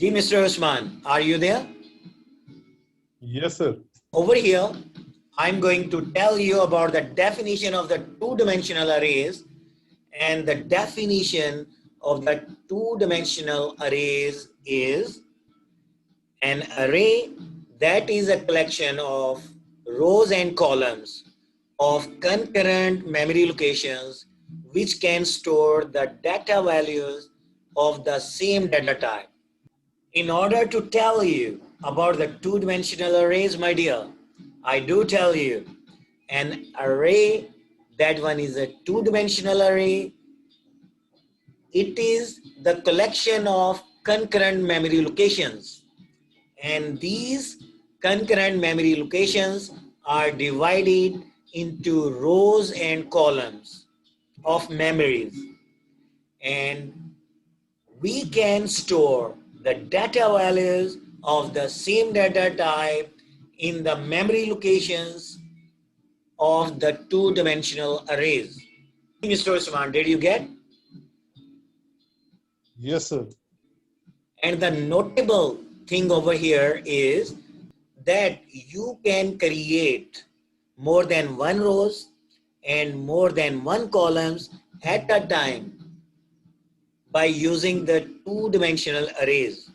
Ji, Mr. Usman, are you there? Yes, sir. Over here, I'm going to tell you about the definition of the two-dimensional arrays, and the definition of the two-dimensional arrays is an array that is a collection of rows and columns of concurrent memory locations which can store the data values of the same data type. In order to tell you about the two-dimensional arrays, my dear, I do tell you an array, that one is a two-dimensional array. It is the collection of concurrent memory locations, and these concurrent memory locations are divided into rows and columns of memories, and we can store the data values of the same data type in the memory locations of the two-dimensional arrays. Mr. Usman, did you get? Yes, sir. And the notable thing over here is that you can create more than one rows and more than one columns at a time by using the two-dimensional arrays.